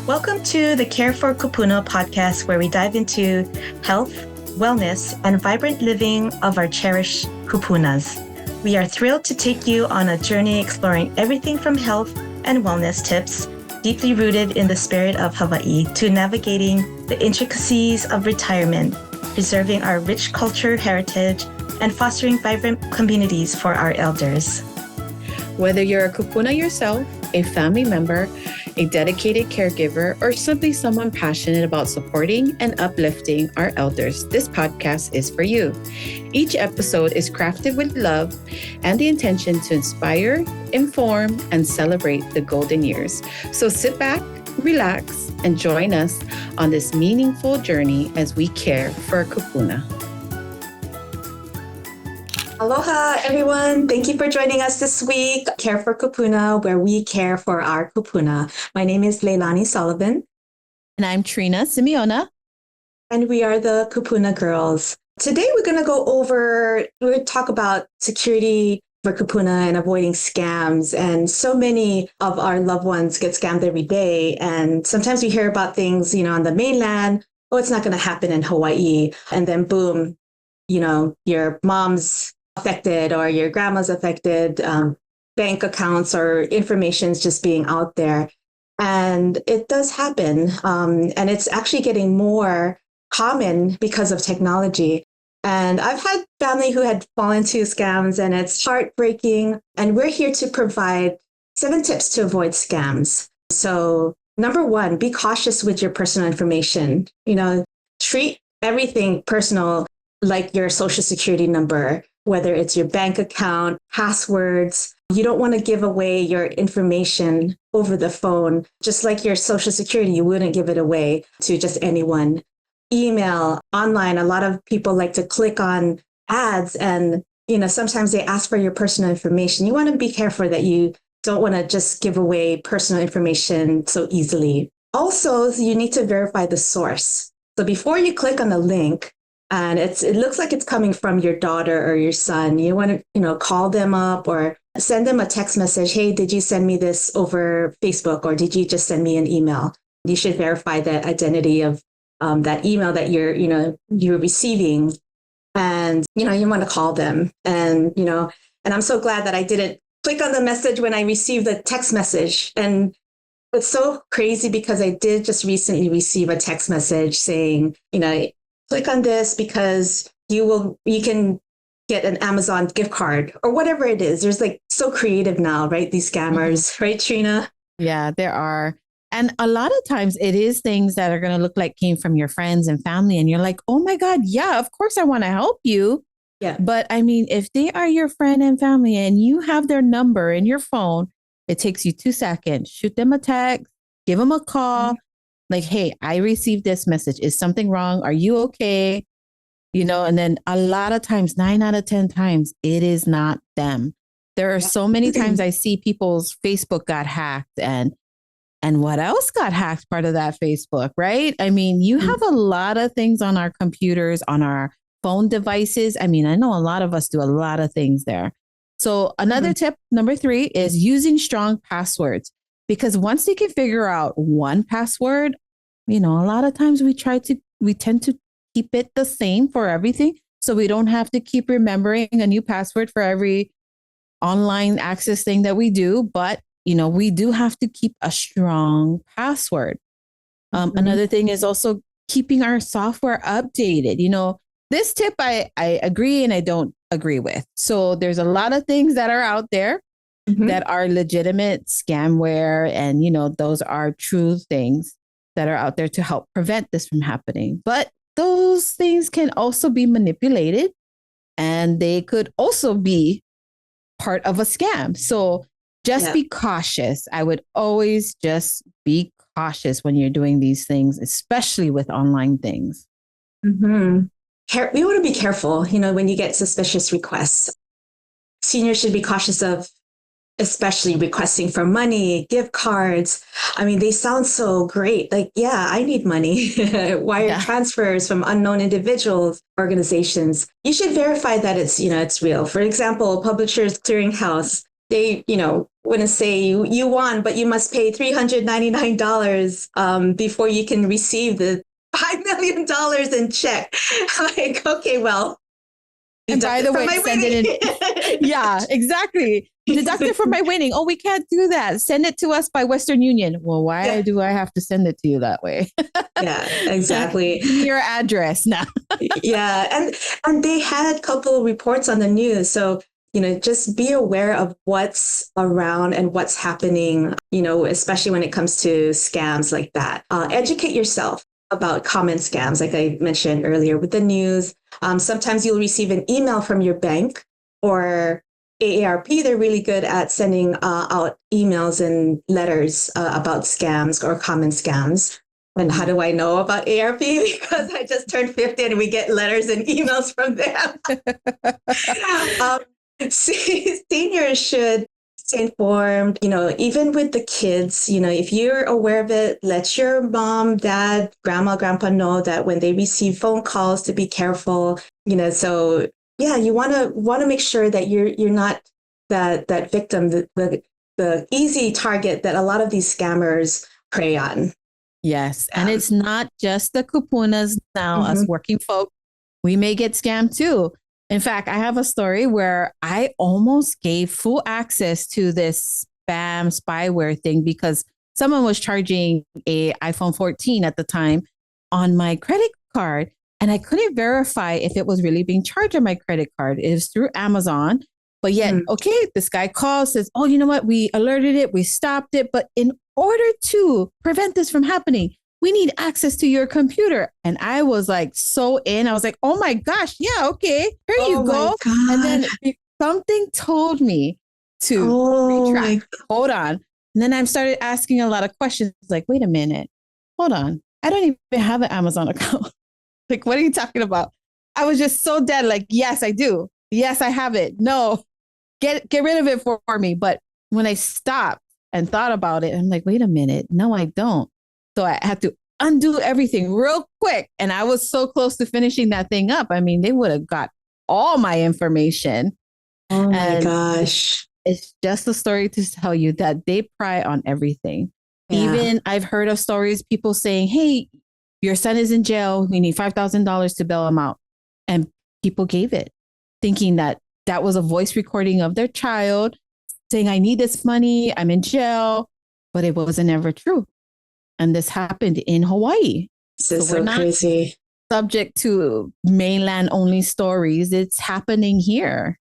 Welcome to the Care for Kupuna podcast, where we dive into health, wellness, and vibrant living of our cherished kupunas. We are thrilled to take you on a journey exploring everything from health and wellness tips, deeply rooted in the spirit of Hawaii, to navigating the intricacies of retirement, preserving our rich culture heritage, and fostering vibrant communities for our elders. Whether you're a kupuna yourself, a family member, a dedicated caregiver, or simply someone passionate about supporting and uplifting our elders, this podcast is for you. Each episode is crafted with love and the intention to inspire, inform, and celebrate the golden years. So sit back, relax, and join us on this meaningful journey as we care for our kupuna. Aloha, everyone. Thank you for joining us this week. Care for Kupuna, where we care for our kupuna. My name is Leilani Sullivan. And I'm Trina Simeona. And we are the Kupuna Girls. Today, we're going to talk about security for kupuna and avoiding scams. And so many of our loved ones get scammed every day. And sometimes we hear about things, on the mainland. Oh, it's not going to happen in Hawaii. And then boom, your mom's affected or your grandma's affected, bank accounts or information's just being out there. And it does happen. And it's actually getting more common because of technology. And I've had family who had fallen into scams, and it's heartbreaking. And we're here to provide 7 tips to avoid scams. So number 1, be cautious with your personal information. Treat everything personal like your social security number, whether it's your bank account, passwords. You don't want to give away your information over the phone. Just like your social security, you wouldn't give it away to just anyone. Email, online, a lot of people like to click on ads and, sometimes they ask for your personal information. You want to be careful that you don't want to just give away personal information so easily. Also, you need to verify the source. So before you click on the link, and it looks like it's coming from your daughter or your son, you want to, call them up or send them a text message. Hey, did you send me this over Facebook, or did you just send me an email? You should verify the identity of that email that you're receiving. And, you want to call them. And, and I'm so glad that I didn't click on the message when I received the text message. And it's so crazy because I did just recently receive a text message saying, click on this because you can get an Amazon gift card or whatever it is. There's so creative now, right? These scammers, right, Trina? Yeah, there are. And a lot of times it is things that are going to look like came from your friends and family. And you're like, oh my God, yeah, of course I want to help you. Yeah. But I mean, if they are your friend and family and you have their number in your phone, it takes you 2 seconds. Shoot them a text, give them a call. Like, hey, I received this message. Is something wrong? Are you okay? And then a lot of times, 9 out of 10 times, it is not them. There are so many times I see people's Facebook got hacked and what else got hacked part of that Facebook, right? I mean, you have a lot of things on our computers, on our phone devices. I mean, I know a lot of us do a lot of things there. So another tip, number 3, is using strong passwords. Because once they can figure out one password, a lot of times we tend to keep it the same for everything. So we don't have to keep remembering a new password for every online access thing that we do. But, we do have to keep a strong password. Another thing is also keeping our software updated. This tip I agree and I don't agree with. So there's a lot of things that are out there that are legitimate scamware. And, those are true things that are out there to help prevent this from happening. But those things can also be manipulated and they could also be part of a scam. So just be cautious. I would always just be cautious when you're doing these things, especially with online things. We want to be careful, when you get suspicious requests. Seniors should be cautious of especially requesting for money, gift cards. I mean, they sound so great. Like, yeah, I need money. Wire transfers from unknown individuals, organizations. You should verify that it's real. For example, Publishers Clearinghouse they, wouldn't say you won, but you must pay $399 before you can receive the $5 million in check. Like, okay, well, And by the way, send it in. Yeah, exactly. Deduct it from my winning. Oh, we can't do that. Send it to us by Western Union. Well, why do I have to send it to you that way? Yeah, exactly. Give me your address now. Yeah. And they had a couple reports on the news. So, just be aware of what's around and what's happening, especially when it comes to scams like that. Educate yourself about common scams, like I mentioned earlier with the news. Sometimes you'll receive an email from your bank or AARP. They're really good at sending out emails and letters about scams or common scams. And how do I know about AARP? Because I just turned 50 and we get letters and emails from them. Seniors should stay informed, even with the kids, if you're aware of it, let your mom, dad, grandma, grandpa know that when they receive phone calls to be careful, so yeah, you want to make sure that you're not that victim, the easy target that a lot of these scammers prey on. Yes. And it's not just the kupunas now, us working folk, we may get scammed too. In fact, I have a story where I almost gave full access to this spam spyware thing because someone was charging a iPhone 14 at the time on my credit card. And I couldn't verify if it was really being charged on my credit card. It was through Amazon. But yet, okay, this guy calls, says, oh, you know what? We alerted it. We stopped it. But in order to prevent this from happening, we need access to your computer. And I was like, so in, I was like, oh my gosh, yeah, okay, here you go. And then something told me to retract. Hold on. And then I started asking a lot of questions like, wait a minute, hold on. I don't even have an Amazon account. Like, what are you talking about? I was just so dead. Like, yes, I do. Yes, I have it. No, get rid of it for me. But when I stopped and thought about it, I'm like, wait a minute. No, I don't. So I had to undo everything real quick. And I was so close to finishing that thing up. I mean, they would have got all my information. Oh my gosh. It's just a story to tell you that they pry on everything. Yeah. Even I've heard of stories, people saying, hey, your son is in jail. We need $5,000 to bail him out. And people gave it, thinking that that was a voice recording of their child saying, I need this money. I'm in jail. But it wasn't ever true. And this happened in Hawaii. This is so crazy. Subject to mainland only stories. It's happening here.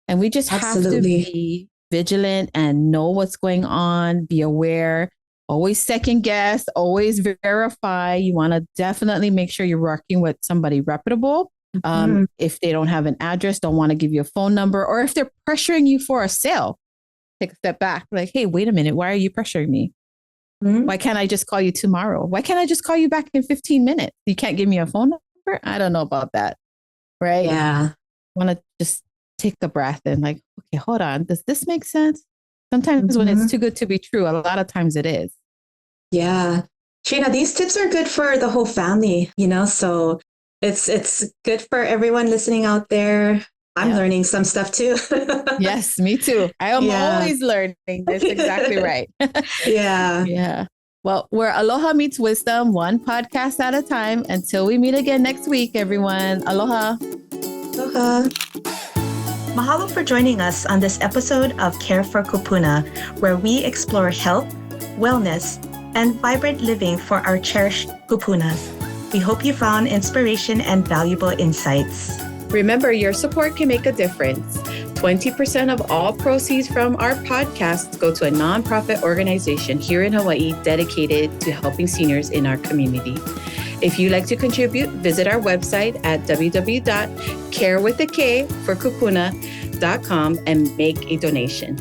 And we just have to be vigilant and know what's going on, be aware, always second guess, always verify. You want to definitely make sure you're working with somebody reputable. If they don't have an address, don't want to give you a phone number, or if they're pressuring you for a sale, take a step back. Like, hey, wait a minute. Why are you pressuring me? Why can't I just call you tomorrow? Why can't I just call you back in 15 minutes? You can't give me a phone number? I don't know about that. Right? Yeah. Want to just take a breath and like, okay, hold on. Does this make sense? Sometimes when it's too good to be true, a lot of times it is. Yeah. Trina, these tips are good for the whole family, so it's good for everyone listening out there. I'm learning some stuff too. Yes, me too. I am always learning. That's exactly right. Yeah. Well, we're Aloha Meets Wisdom, one podcast at a time. Until we meet again next week, everyone. Aloha. Aloha. Mahalo for joining us on this episode of Care for Kupuna, where we explore health, wellness, and vibrant living for our cherished kupunas. We hope you found inspiration and valuable insights. Remember, your support can make a difference. 20% of all proceeds from our podcasts go to a nonprofit organization here in Hawaii dedicated to helping seniors in our community. If you'd like to contribute, visit our website at www.carewithak4kupuna.com and make a donation.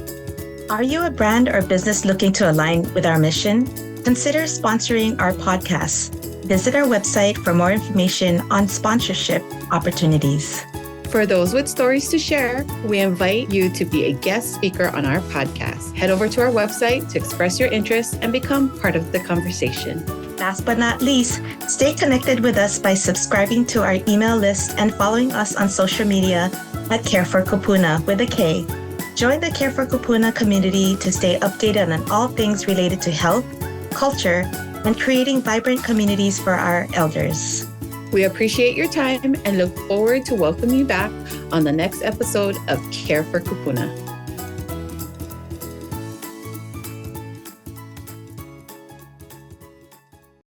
Are you a brand or business looking to align with our mission? Consider sponsoring our podcast. Visit our website for more information on sponsorship opportunities. For those with stories to share, we invite you to be a guest speaker on our podcast. Head over to our website to express your interest and become part of the conversation. Last but not least, stay connected with us by subscribing to our email list and following us on social media at Care for Kupuna with a K. Join the Care for Kupuna community to stay updated on all things related to health, culture, and creating vibrant communities for our elders. We appreciate your time and look forward to welcoming you back on the next episode of Care for Kupuna.